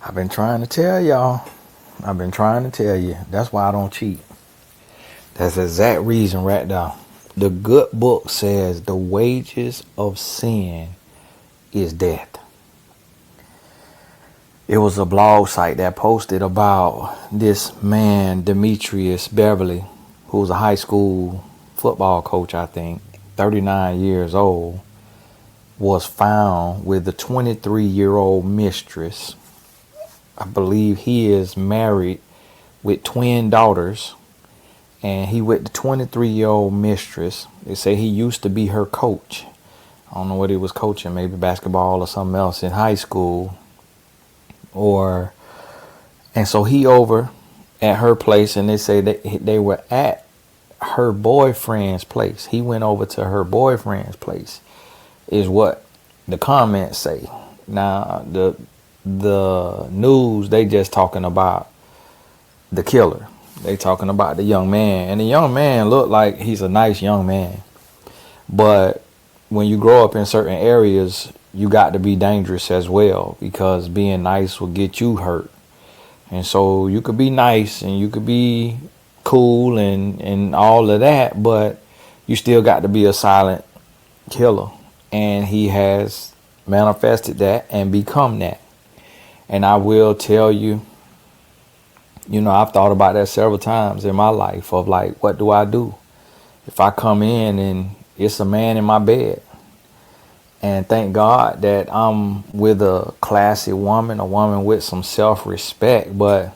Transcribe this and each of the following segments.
I've been trying to tell y'all. I've been trying to tell you. That's why I don't cheat. That's the exact reason right there. The good book says the wages of sin is death. It was a blog site that posted about this man, Demetrius Beverly, who was a high school football coach, I think, 39 years old, was found with a 23-year-old mistress. I believe he is married with twin daughters, and he with the 23-year-old mistress. They say he used to be her coach. I don't know what he was coaching, maybe basketball or something else in high school. And so he over at her place, and they say that they were at her boyfriend's place. He went over to her boyfriend's place, is what the comments say. Now the news, they just talking about the killer. They talking about the young man, and the young man looked like he's a nice young man. But when you grow up in certain areas, you got to be dangerous as well, because being nice will get you hurt. And so you could be nice and you could be cool and all of that, but you still got to be a silent killer. And he has manifested that and become that. And I will tell you, I've thought about that several times in my life of like, what do I do if I come in and it's a man in my bed? And thank God that I'm with a classy woman, a woman with some self-respect. But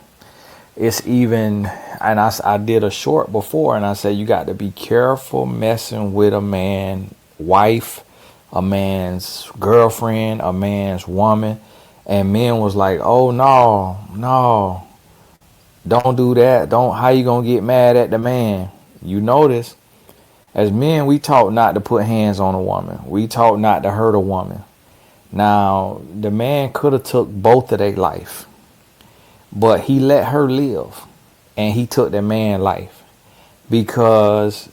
it's even, and I did a short before, and I said you got to be careful messing with a man's wife, a man's girlfriend, a man's woman. And men was like, oh no, don't do that. How you gonna get mad at the man? You notice, as men, we taught not to put hands on a woman. We taught not to hurt a woman. Now, the man could have took both of their life, but he let her live, and he took the man's life, because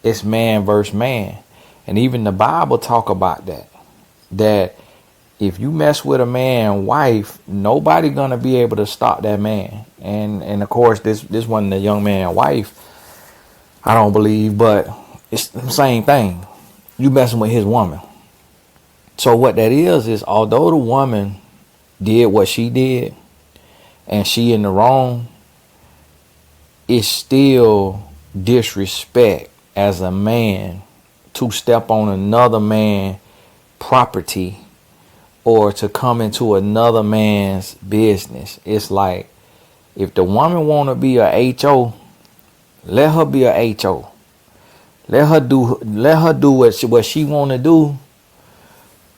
it's man versus man. And even the Bible talk about that if you mess with a man's wife, nobody gonna be able to stop that man. And of course, this wasn't the young man's wife, I don't believe, but it's the same thing. You messing with his woman. So what that is although the woman did what she did and she in the wrong, it's still disrespect as a man to step on another man's property or to come into another man's business. It's like, if the woman want to be a HO, let her be a HO. Let her do what she want to do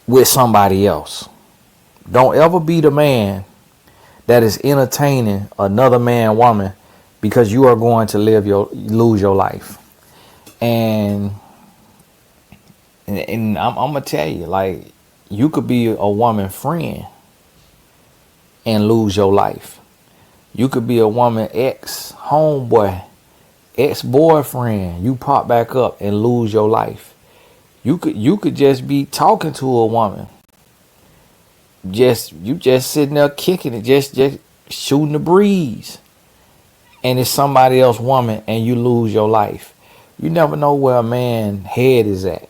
with somebody else. Don't ever be the man that is entertaining another man, woman, because you are going to lose your life. And I'm gonna tell you, like, you could be a woman friend and lose your life. You could be a woman ex-homeboy, ex-boyfriend. You pop back up and lose your life. You could just be talking to a woman. You just sitting there kicking it, just shooting the breeze. And it's somebody else's woman and you lose your life. You never know where a man's head is at.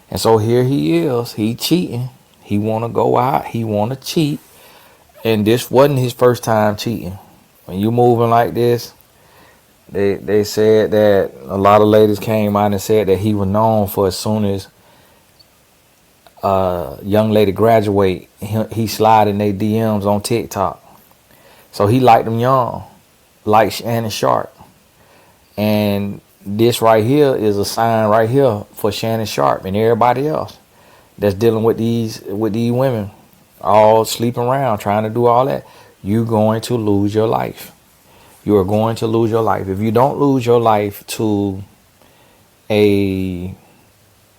And so here he is, he cheating. He want to go out, he want to cheat. And this wasn't his first time cheating. When you moving like this, they said that a lot of ladies came out and said that he was known for, as soon as a young lady graduate, he slide in their DMs on TikTok. So he liked them young, like Shannon Sharp. And this right here is a sign right here for Shannon Sharp and everybody else that's dealing with these women, all sleeping around, trying to do all that. You're going to lose your life. You are going to lose your life. If you don't lose your life to a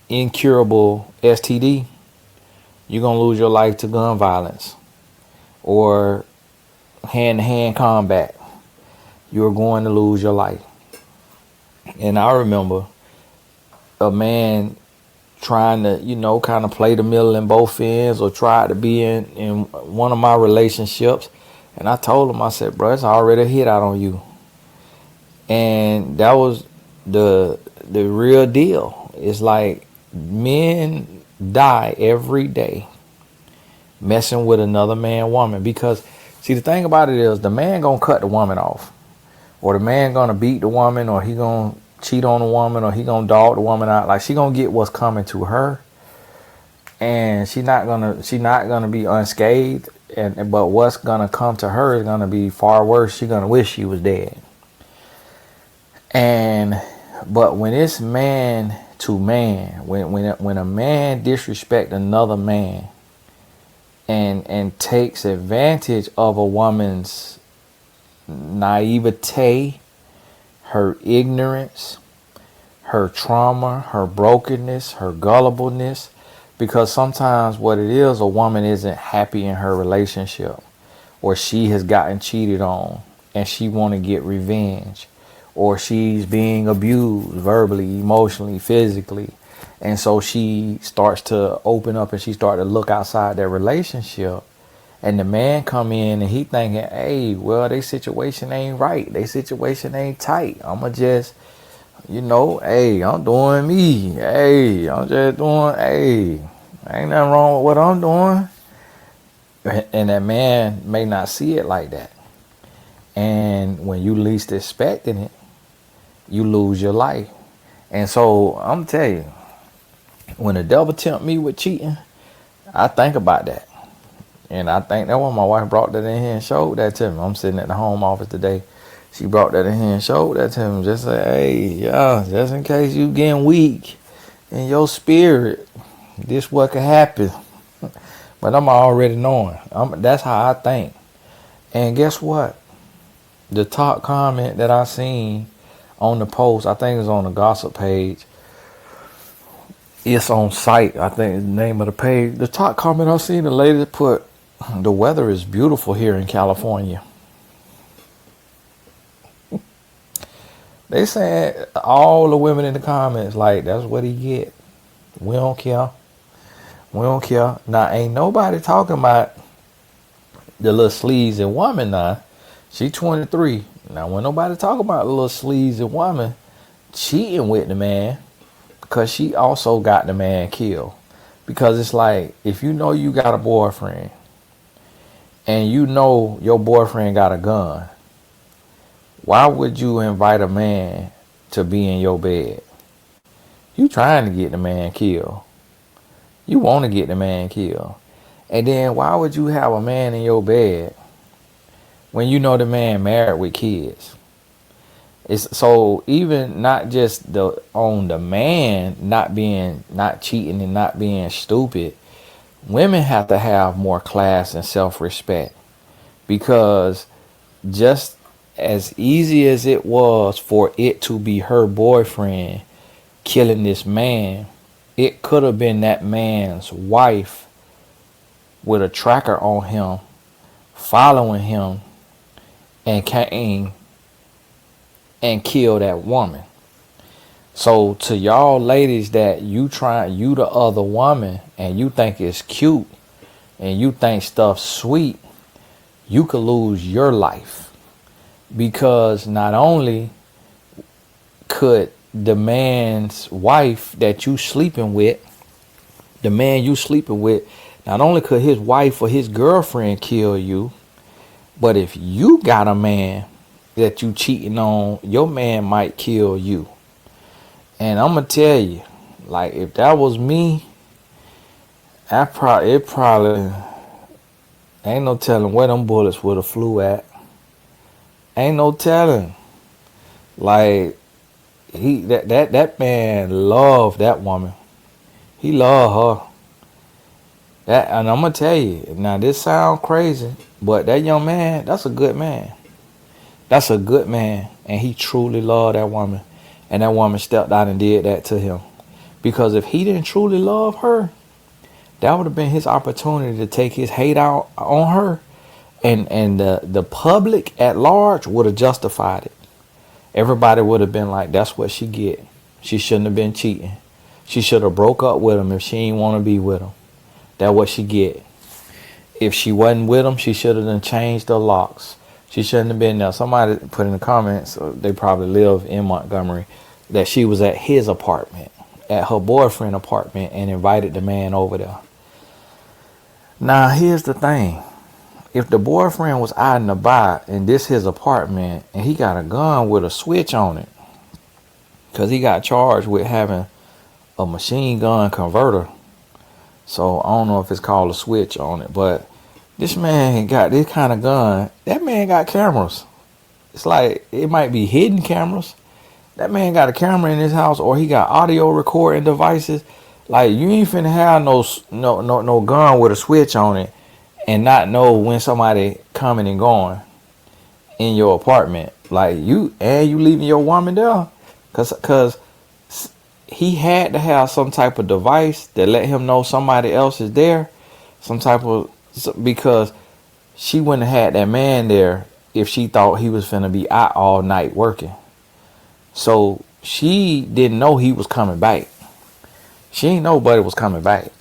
incurable STD, you're going to lose your life to gun violence or hand-to-hand combat. You're going to lose your life. And I remember a man trying to, kind of play the middle in both ends, or try to be in one of my relationships. And I told him, I said, bro, it's already a hit out on you. And that was the real deal. It's like men die every day messing with another man, woman. Because, see, the thing about it is the man gonna cut the woman off. Or the man gonna beat the woman, or he gonna cheat on the woman, or he gonna dog the woman out. Like, she gonna get what's coming to her, and she not gonna be unscathed. But what's gonna come to her is gonna be far worse. She gonna wish she was dead. But when it's man to man, when a man disrespect another man and takes advantage of a woman's naivete, her ignorance, her trauma, her brokenness, her gullibleness, because sometimes what it is, a woman isn't happy in her relationship, or she has gotten cheated on and she want to get revenge, or she's being abused verbally, emotionally, physically, and so she starts to open up and she starts to look outside their relationship. And the man come in and he thinking, hey, well, their situation ain't right. Their situation ain't tight. I'ma just, hey, I'm doing me. Hey, I'm just doing, hey, ain't nothing wrong with what I'm doing. And that man may not see it like that. And when you least expecting it, you lose your life. And so I'm telling you, when the devil tempt me with cheating, I think about that. And I think that's why my wife brought that in here and showed that to me. I'm sitting at the home office today. She brought that in here and showed that to me. Just say, hey, yeah, just in case you getting weak in your spirit, this what could happen. But I'm already knowing. That's how I think. And guess what? The top comment that I seen on the post, I think it's on the gossip page. It's on site, I think is the name of the page. The top comment I seen, the lady put, the weather is beautiful here in California. They saying, all the women in the comments, like, that's what he get. We don't care. We don't care. Now, ain't nobody talking about the little sleazy woman now. She 23. Now, when nobody talking about the little sleazy woman cheating with the man, because she also got the man killed. Because it's like, if you know you got a boyfriend, and you know your boyfriend got a gun, why would you invite a man to be in your bed? You trying to get the man killed. You want to get the man killed. And then why would you have a man in your bed when you know the man married with kids? It's so even not just on the man not cheating and not being stupid. Women have to have more class and self-respect, because just as easy as it was for it to be her boyfriend killing this man, it could have been that man's wife with a tracker on him, following him, and came and killed that woman. So to y'all ladies that you the other woman, and you think it's cute and you think stuff's sweet, you could lose your life. Because not only could the man's wife that you sleeping with, the man you sleeping with, not only could his wife or his girlfriend kill you, but if you got a man that you cheating on, your man might kill you. And I'm gonna tell you, like, if that was me, it probably ain't no telling where them bullets would have flew at. Ain't no telling. Like, that man loved that woman. He loved her. And I'm gonna tell you, now this sound crazy, but that young man, that's a good man. That's a good man, and he truly loved that woman. And that woman stepped out and did that to him. Because if he didn't truly love her, that would have been his opportunity to take his hate out on her. And the public at large would have justified it. Everybody would have been like, that's what she get. She shouldn't have been cheating. She should have broke up with him if she ain't want to be with him. That's what she get. If she wasn't with him, she should have done changed the locks. She shouldn't have been there. Somebody put in the comments, they probably live in Montgomery, that she was at his apartment, at her boyfriend's apartment, and invited the man over there. Now, here's the thing. If the boyfriend was out and about and this his apartment and he got a gun with a switch on it, because he got charged with having a machine gun converter. So I don't know if it's called a switch on it, but this man got this kind of gun. That man got cameras. It's like it might be hidden cameras. That man got a camera in his house, or he got audio recording devices. Like, you ain't finna have no gun with a switch on it and not know when somebody coming and going in your apartment. Like, you leaving your woman there, cause he had to have some type of device that let him know somebody else is there, because she wouldn't have had that man there if she thought he was finna be out all night working. So she didn't know he was coming back. She ain't know Buddy was coming back.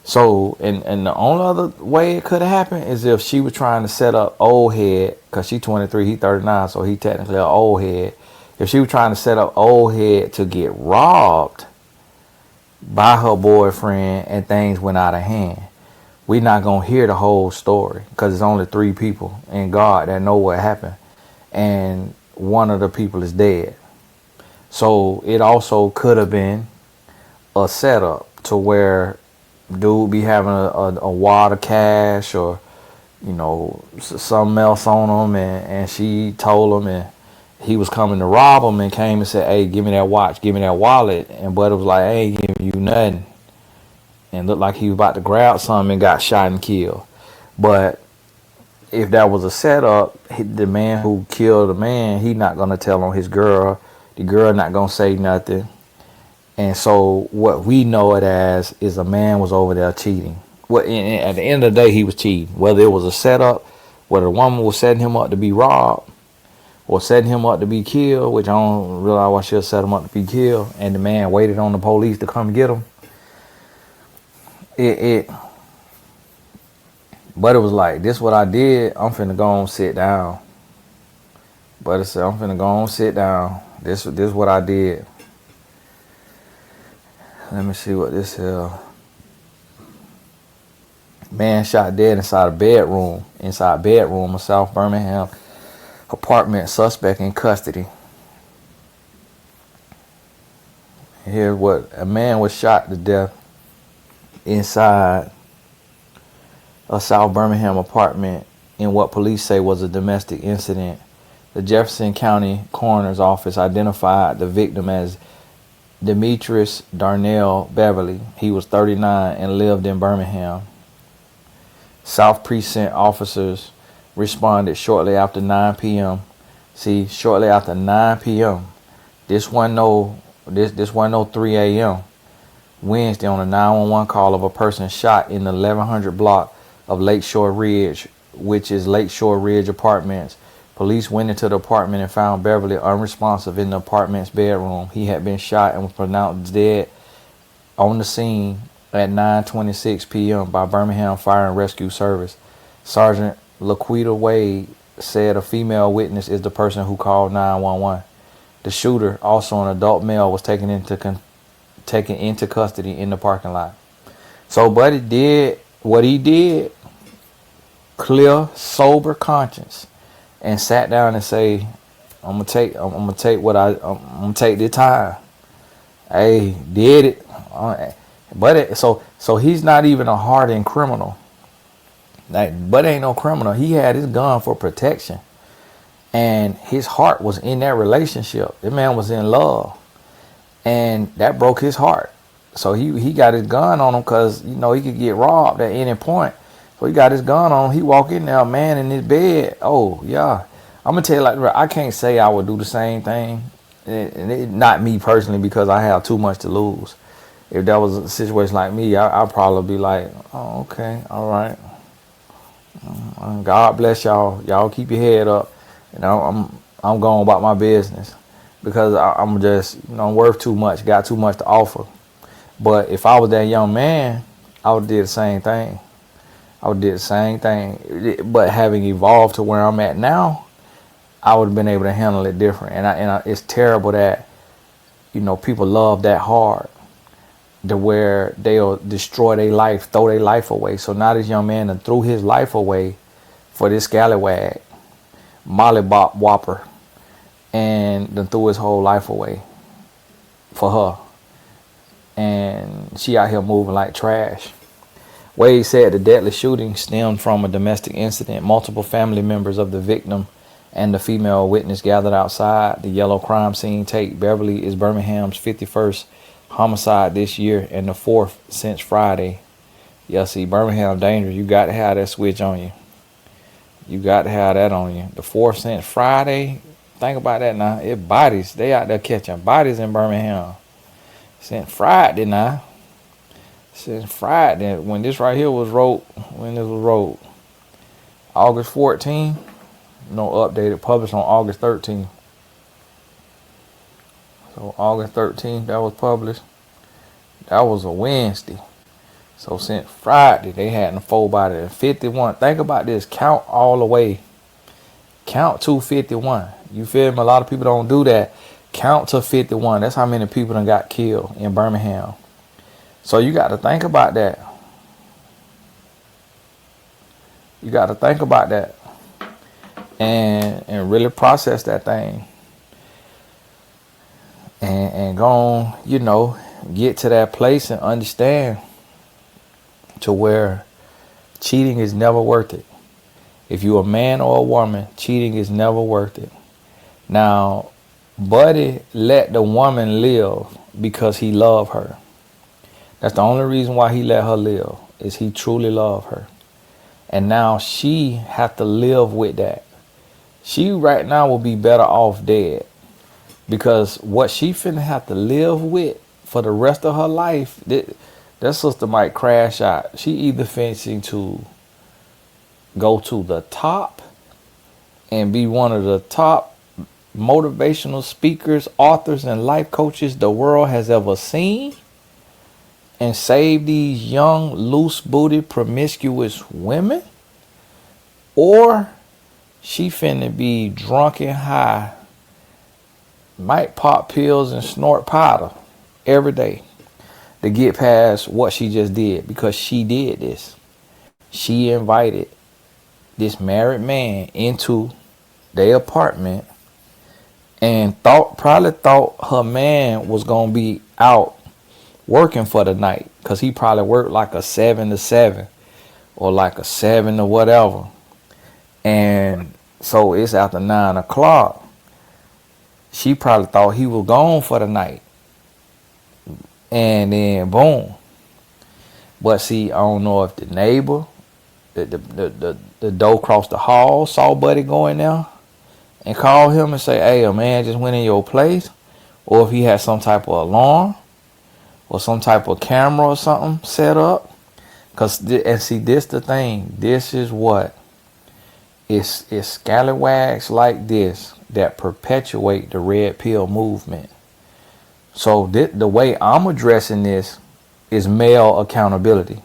So, and the only other way it could have happened is if she was trying to set up old head, because she 23, he 39, so he technically an old head. If she was trying to set up old head to get robbed by her boyfriend and things went out of hand, we're not going to hear the whole story, because it's only 3 people in God that know what happened. And one of the people is dead. So it also could have been a setup to where dude be having a wad of cash, or something else on him, and she told him, and he was coming to rob him, and came and said, hey, give me that watch, give me that wallet. And Buddy was like, I ain't giving you nothing, and looked like he was about to grab something and got shot and killed. But if that was a setup, the man who killed the man, he not gonna tell on his girl. The girl not gonna say nothing. And so what we know it as is a man was over there cheating. At the end of the day, he was cheating. Whether it was a setup, whether the woman was setting him up to be robbed or setting him up to be killed, which I don't realize why she'll set him up to be killed, and the man waited on the police to come get him. But it was like, this what I did, I'm finna go on sit down. But it said, I'm finna go on sit down. This what I did. Let me see what this is. Man shot dead inside a bedroom of South Birmingham apartment. Suspect in custody. Here's what a man was shot to death inside a South Birmingham apartment in what police say was a domestic incident. The Jefferson County Coroner's Office identified the victim as Demetrius Darnell Beverly. He was 39 and lived in Birmingham. South Precinct officers responded shortly after 9 p.m. See, shortly after 9 p.m. This wasn't no 3 a.m. Wednesday on a 911 call of a person shot in the 1100 block of Lakeshore Ridge, which is Lakeshore Ridge Apartments. Police went into the apartment and found Beverly unresponsive in the apartment's bedroom. He had been shot and was pronounced dead on the scene at 9:26 p.m. by Birmingham Fire and Rescue Service. Sergeant Laquita Wade said a female witness is the person who called 911. The shooter, also an adult male, was taken into custody in the parking lot. So Buddy did what he did, clear, sober conscience, and sat down and say, I'm gonna take this time. Hey, did it. But so he's not even a hardened criminal. But ain't no criminal. He had his gun for protection, and his heart was in that relationship. The man was in love, and that broke his heart. So he got his gun on him because he could get robbed at any point. So he got his gun on. He walk in there, man, in his bed. Oh yeah, I'm gonna tell you, like, I can't say I would do the same thing. Not me personally, because I have too much to lose. If that was a situation like me, I'd probably be like, oh, okay, all right. God bless y'all. Y'all keep your head up. I'm going about my business, because I'm just I'm worth too much. Got too much to offer. But if I was that young man, I would have did the same thing. I would have did the same thing. But having evolved to where I'm at now, I would have been able to handle it different. It's terrible that, people love that hard, to where they'll destroy their life, throw their life away. So now this young man done threw his life away for this scallywag, Molly Bop Whopper, and then threw his whole life away for her. And she out here moving like trash. Wade said the deadly shooting stemmed from a domestic incident. Multiple family members of the victim and the female witness gathered outside the yellow crime scene tape. Beverly is Birmingham's 51st homicide this year and the 4th since Friday. Yeah, see, Birmingham dangerous. You got to have that switch on you. You got to have that on you. The 4th since Friday. Think about that now. It bodies. They out there catching bodies in Birmingham. Since Friday now. Since Friday. When this right here was wrote. August 14th. No updated. Published on August 13th. So August 13th that was published. That was a Wednesday. So since Friday they had the 4 body 51. Think about this. Count all the way. Count to 51. You feel me? A lot of people don't do that. Count to 51. That's how many people done got killed in Birmingham. So you got to think about that. You got to think about that. And really process that thing. And go on, get to that place and understand to where cheating is never worth it. If you're a man or a woman, cheating is never worth it. Now, Buddy let the woman live because he loved her. That's the only reason why he let her live, is he truly loved her. And now she have to live with that. She right now will be better off dead. Because what she finna have to live with for the rest of her life, that sister might crash out. She either finishing to go to the top and be one of the top motivational speakers, authors, and life coaches the world has ever seen, and save these young, loose-booted, promiscuous women, or she finna be drunk and high, might pop pills and snort powder every day to get past what she just did, because she did this. She invited this married man into their apartment and probably thought her man was gonna be out working for the night, because he probably worked like a 7 to 7 or like a 7 to whatever. And so it's after 9 o'clock. She probably thought he was gone for the night. And then boom. But see, I don't know if the neighbor, the door across the hall saw Buddy going there and called him and say, hey, a man just went in your place. Or if he had some type of alarm or some type of camera or something set up. And see, this the thing. This is what. It's scallywags like this that perpetuate the red pill movement. So the way I'm addressing this is male accountability.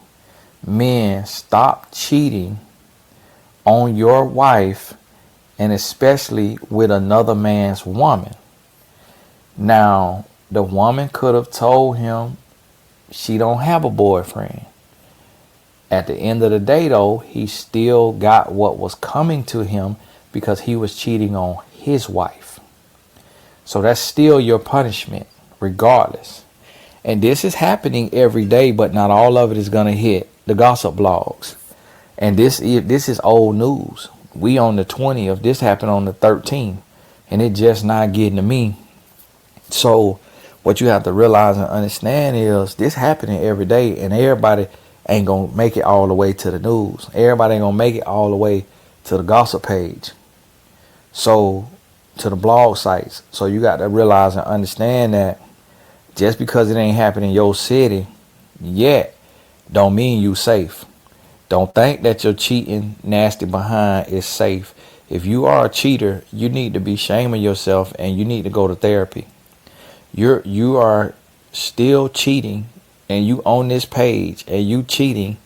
Men, stop cheating on your wife, and especially with another man's woman. Now, the woman could have told him she don't have a boyfriend. At the end of the day, though, he still got what was coming to him because he was cheating on his wife. So that's still your punishment, regardless. And this is happening every day, but not all of it is going to hit the gossip blogs. And this is old news. We on the 20th. This happened on the 13th. And it just not getting to me. So what you have to realize and understand is this happening every day, and everybody ain't going to make it all the way to the news. Everybody ain't going to make it all the way to the gossip page. So, to the blog sites. So you got to realize and understand that just because it ain't happening in your city yet, don't mean you safe. Don't think that your cheating nasty behind is safe. If you are a cheater, you need to be shaming yourself and you need to go to therapy. You are still cheating and you on this page and you cheating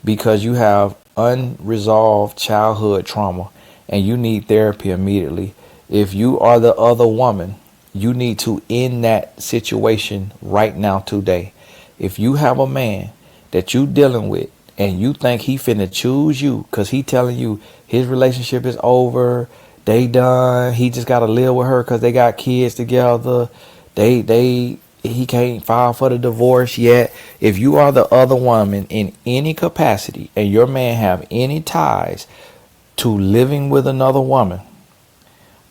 because you have unresolved childhood trauma and you need therapy immediately, if you are the other woman, you need to end that situation right now today. If you have a man that you dealing with and you think he finna choose you because he telling you his relationship is over, they done, he just gotta live with her because they got kids together, he can't file for the divorce yet. If you are the other woman in any capacity and your man have any ties to living with another woman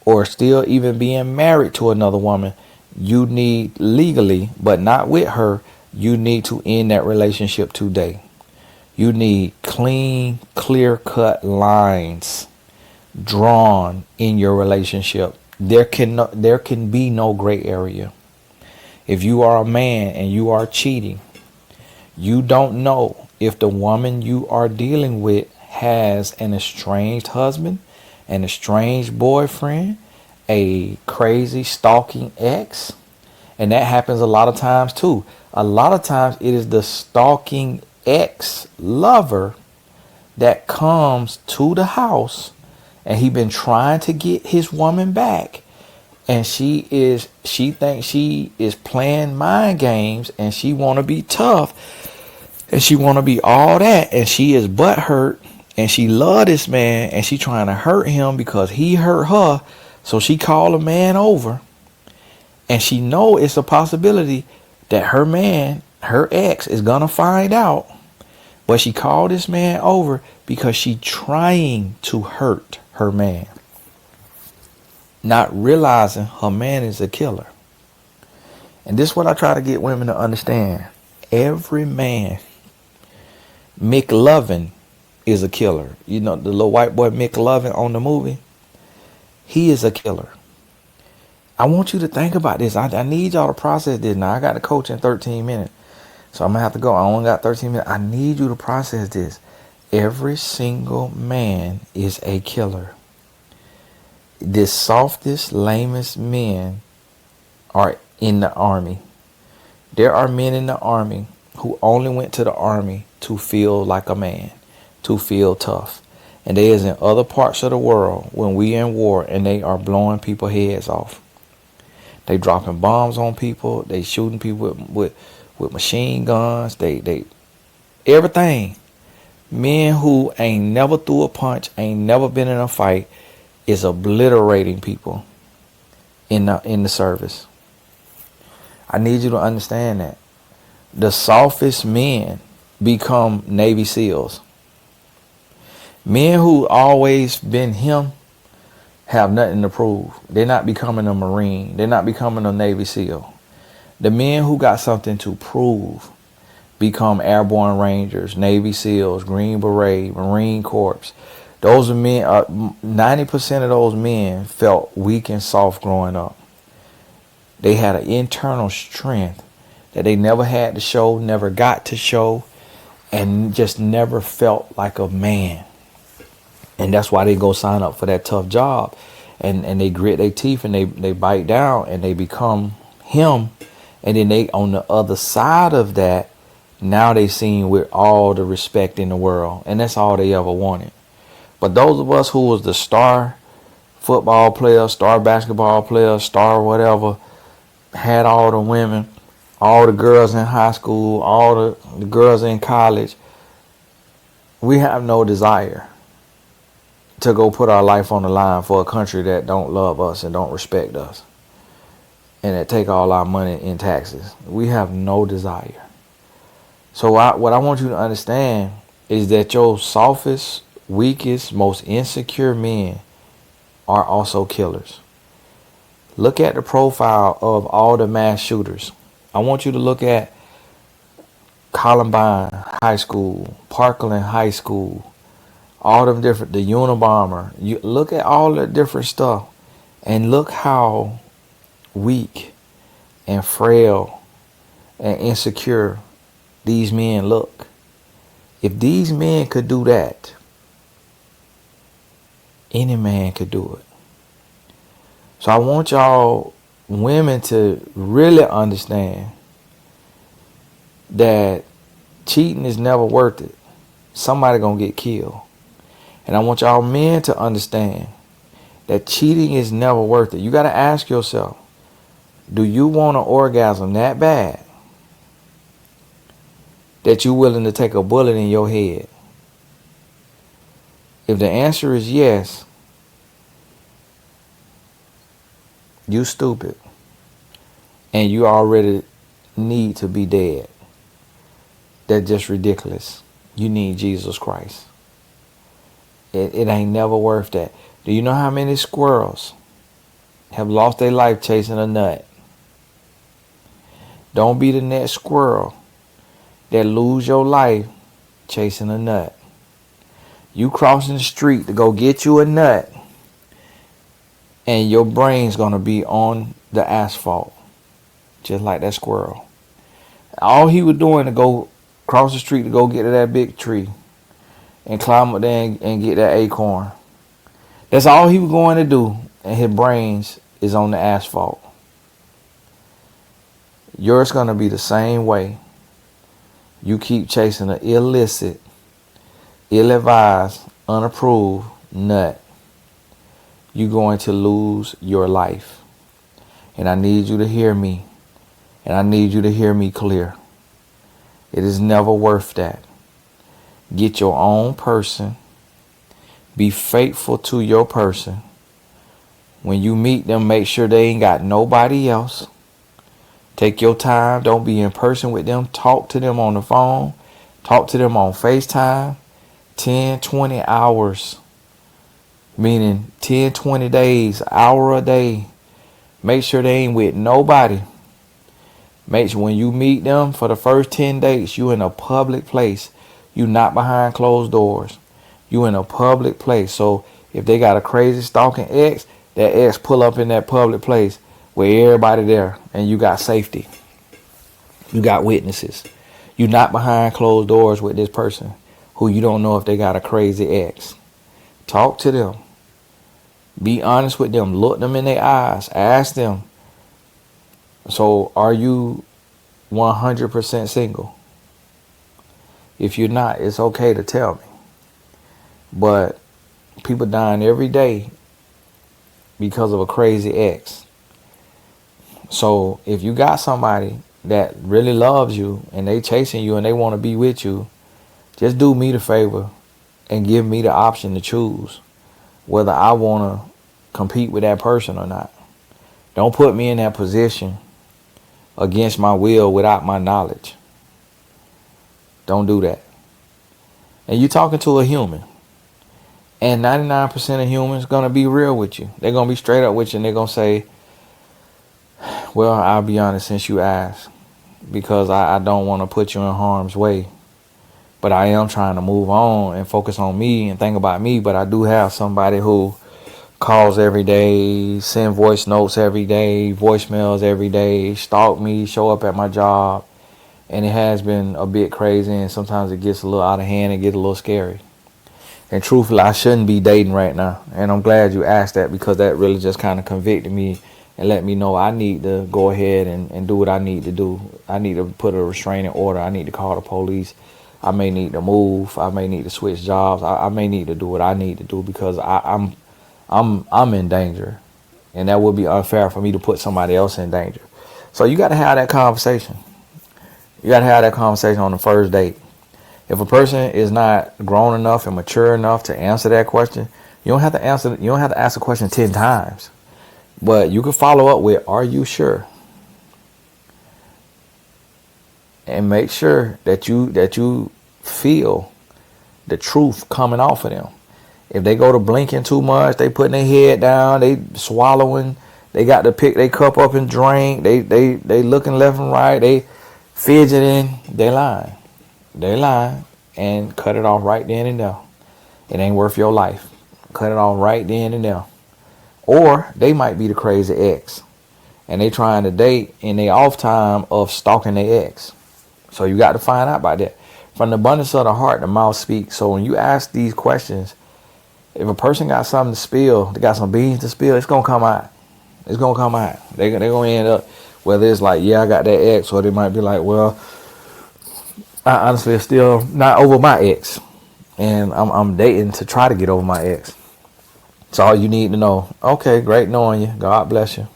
or still even being married to another woman, you need legally, but not with her, you need to end that relationship today. You need clean, clear-cut lines drawn in your relationship. There can be no gray area. If you are a man and you are cheating, you don't know if the woman you are dealing with has an estranged husband, an estranged boyfriend, a crazy stalking ex. And that happens a lot of times too. A lot of times it is the stalking ex lover that comes to the house and he been trying to get his woman back. And she thinks she is playing mind games and she want to be tough and she want to be all that. And she is butthurt and she love this man and she trying to hurt him because he hurt her. So she called a man over and she know it's a possibility that her man, her ex, is going to find out. But she called this man over because she trying to hurt her man, not realizing her man is a killer. And this is what I try to get women to understand. Every man, McLovin, is a killer. You know, the little white boy McLovin on the movie, he is a killer. I want you to think about this. I need y'all to process this. Now, I got to coach in 13 minutes. So I'm going to have to go. I only got 13 minutes. I need you to process this. Every single man is a killer. The softest, lamest men are in the army. There are men in the army who only went to the army to feel like a man, to feel tough. And they is in other parts of the world when we in war and they are blowing people's heads off. They dropping bombs on people. They shooting people with machine guns. They everything. Men who ain't never threw a punch, ain't never been in a fight, is obliterating people in the service. I need you to understand that. The softest men become Navy SEALs. Men who always been him have nothing to prove. They're not becoming a Marine. They're not becoming a Navy SEAL. The men who got something to prove become Airborne Rangers, Navy SEALs, Green Beret, Marine Corps. Those are men. 90% of those men felt weak and soft growing up. They had an internal strength that they never had to show, never got to show, and just never felt like a man. And that's why they go sign up for that tough job. And they grit their teeth and they bite down and they become him. And then they, on the other side of that, now they seen with all the respect in the world. And that's all they ever wanted. But those of us who was the star football player, star basketball player, star whatever, had all the women, all the girls in high school, all the girls in college, we have no desire to go put our life on the line for a country that don't love us and don't respect us and that take all our money in taxes. We have no desire. So what I want you to understand is that your softest, weakest, most insecure men are also killers. Look at the profile of all the mass shooters. I want you to look at Columbine High School, Parkland High School, all them different, the Unabomber. You look at all the different stuff and look how weak and frail and insecure these men look. If these men could do that, any man could do it. So I want y'all women to really understand that cheating is never worth it. Somebody gonna get killed. And I want y'all men to understand that cheating is never worth it. You gotta ask yourself, do you want an orgasm that bad that you're willing to take a bullet in your head? If the answer is yes, you stupid. And you already need to be dead. That's just ridiculous. You need Jesus Christ. It ain't never worth that. Do you know how many squirrels have lost their life chasing a nut? Don't be the next squirrel that lose your life chasing a nut. You crossing the street to go get you a nut, and your brain's gonna be on the asphalt, just like that squirrel. All he was doing to go cross the street to go get to that big tree and climb up there and get that acorn. That's all he was going to do, and his brains is on the asphalt. Yours gonna be the same way. You keep chasing an illicit, ill-advised, unapproved nut, you're going to lose your life. And I need you to hear me. And I need you to hear me clear. It is never worth that. Get your own person. Be faithful to your person. When you meet them, make sure they ain't got nobody else. Take your time. Don't be in person with them. Talk to them on the phone. Talk to them on FaceTime. 10, 20 hours. Meaning 10, 20 days, hour a day. Make sure they ain't with nobody. Make sure when you meet them for the first 10 dates, you in a public place. You not behind closed doors. You in a public place. So if they got a crazy stalking ex, that ex pull up in that public place with everybody there, and you got safety. You got witnesses. You not behind closed doors with this person who you don't know if they got a crazy ex. Talk to them. Be honest with them. Look them in their eyes. Ask them, so are you 100% single? If you're not, it's okay to tell me. But people dying every day because of a crazy ex. So if you got somebody that really loves you and they chasing you and they want to be with you, just do me the favor and give me the option to choose whether I want to compete with that person or not. Don't put me in that position against my will without my knowledge. Don't do that. And you're talking to a human. And 99% of humans going to be real with you. They're going to be straight up with you and they're going to say, well, I'll be honest since you asked, because I don't want to put you in harm's way. But I am trying to move on and focus on me and think about me. But I do have somebody who calls every day, send voice notes every day, voicemails every day, stalk me, show up at my job. And it has been a bit crazy, and sometimes it gets a little out of hand and gets a little scary. And truthfully, I shouldn't be dating right now. And I'm glad you asked that, because that really just kind of convicted me and let me know I need to go ahead and do what I need to do. I need to put a restraining order. I need to call the police. I may need to move. I may need to switch jobs. I may need to do what I need to do, because I'm in danger. And that would be unfair for me to put somebody else in danger. So you got to have that conversation. You got to have that conversation on the first date. If a person is not grown enough and mature enough to answer that question, you don't have to ask the question 10 times. But you can follow up with, are you sure? And make sure that you feel the truth coming off of them. If they go to blinking too much, they putting their head down, they swallowing, they got to pick their cup up and drink, they looking left and right, they fidgeting, they lying. They lying, and cut it off right then and there. It ain't worth your life. Cut it off right then and there. Or they might be the crazy ex, and they trying to date in their off time of stalking their ex. So you got to find out about that. From the abundance of the heart, the mouth speaks. So when you ask these questions, if a person got something to spill, they got some beans to spill, it's gonna come out. It's gonna come out. They're gonna end up, whether it's like, yeah, I got that ex, or they might be like, well, I honestly am still not over my ex, and I'm dating to try to get over my ex. That's all you need to know. Okay, great knowing you. God bless you.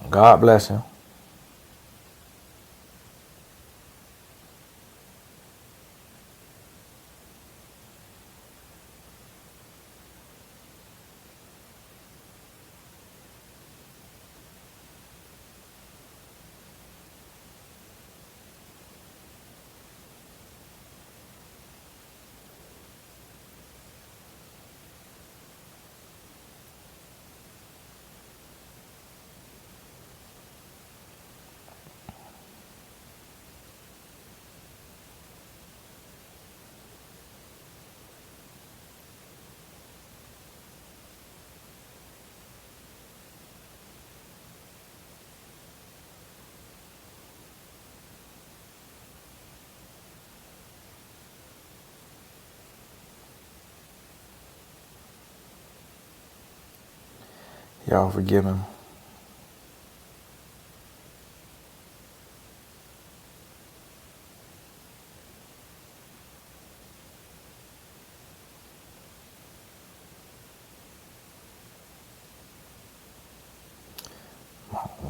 God bless you. Y'all forgive him.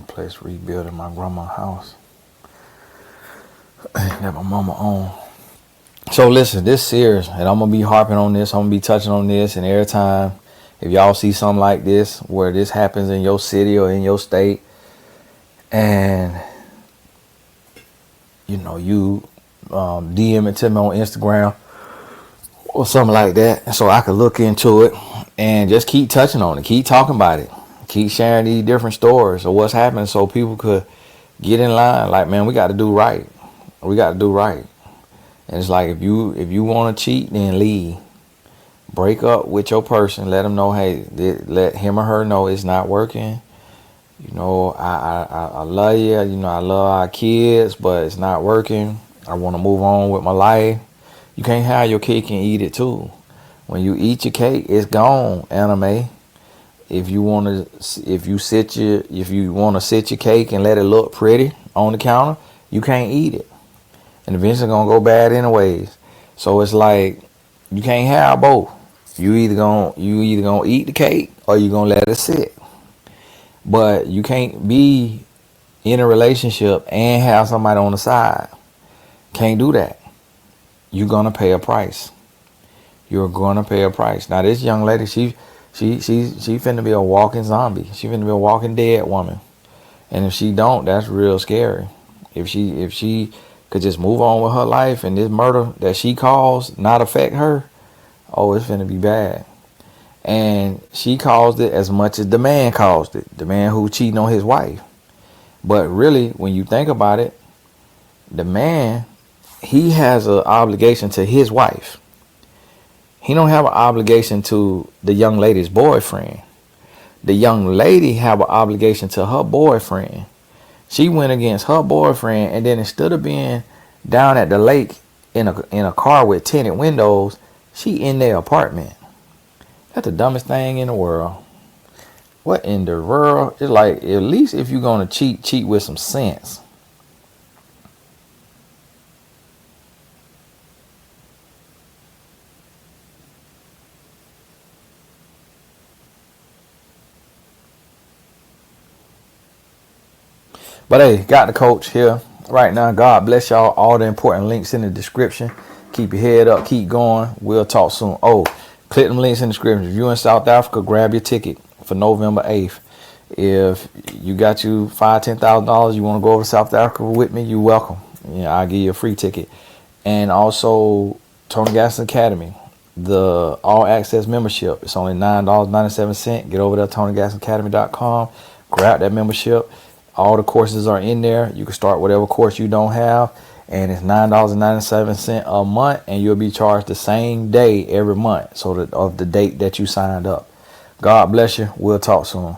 Place rebuilding my grandma's house that my mama owned. So listen, this serious, and I'm gonna be harping on this. I'm gonna be touching on this, and every time, if y'all see something like this, where this happens in your city or in your state, and you DM it to me on Instagram or something like that, so I could look into it and just keep touching on it, keep talking about it, keep sharing these different stories of what's happening, so people could get in line. Like, man, we got to do right. We got to do right. And it's like, if you want to cheat, then leave. Break up with your person. Let them know, hey, let him or her know it's not working. I love you. I love our kids, but it's not working. I want to move on with my life. You can't have your cake and eat it too. When you eat your cake, it's gone. Anime. If you want to sit your cake and let it look pretty on the counter, you can't eat it, and eventually gonna go bad anyways. So it's like, you can't have both. You either gonna eat the cake or you gonna let it sit. But you can't be in a relationship and have somebody on the side. Can't do that. You're gonna pay a price. You're gonna pay a price. Now this young lady, she finna be a walking zombie. She finna be a walking dead woman. And if she don't, that's real scary. If she could just move on with her life and this murder that she caused not affect her, oh, it's finna be bad. And she caused it as much as the man caused it. The man who cheating on his wife. But really, when you think about it, the man, he has an obligation to his wife. He don't have an obligation to the young lady's boyfriend. The young lady have an obligation to her boyfriend. She went against her boyfriend, and then instead of being down at the lake in a car with tinted windows, she in their apartment. That's the dumbest thing in the world. What in the world? It's like, at least if you're gonna cheat with some sense. But hey, got the coach here right now. God bless y'all. All the important links in the description. Keep your head up. Keep going. We'll talk soon. Oh, click them links in the description. If you're in South Africa, grab your ticket for November 8th. If you got you $5,000-$10,000, you want to go over to South Africa with me, you're welcome. I'll give you a free ticket. And also, Tony Gaston Academy, the all access membership. It's only $9.97. Get over there, TonyGastonAcademy.com. Grab that membership. All the courses are in there. You can start whatever course you don't have, and it's $9.97 a month, and you'll be charged the same day every month, so that of the date that you signed up. God bless you. We'll talk soon.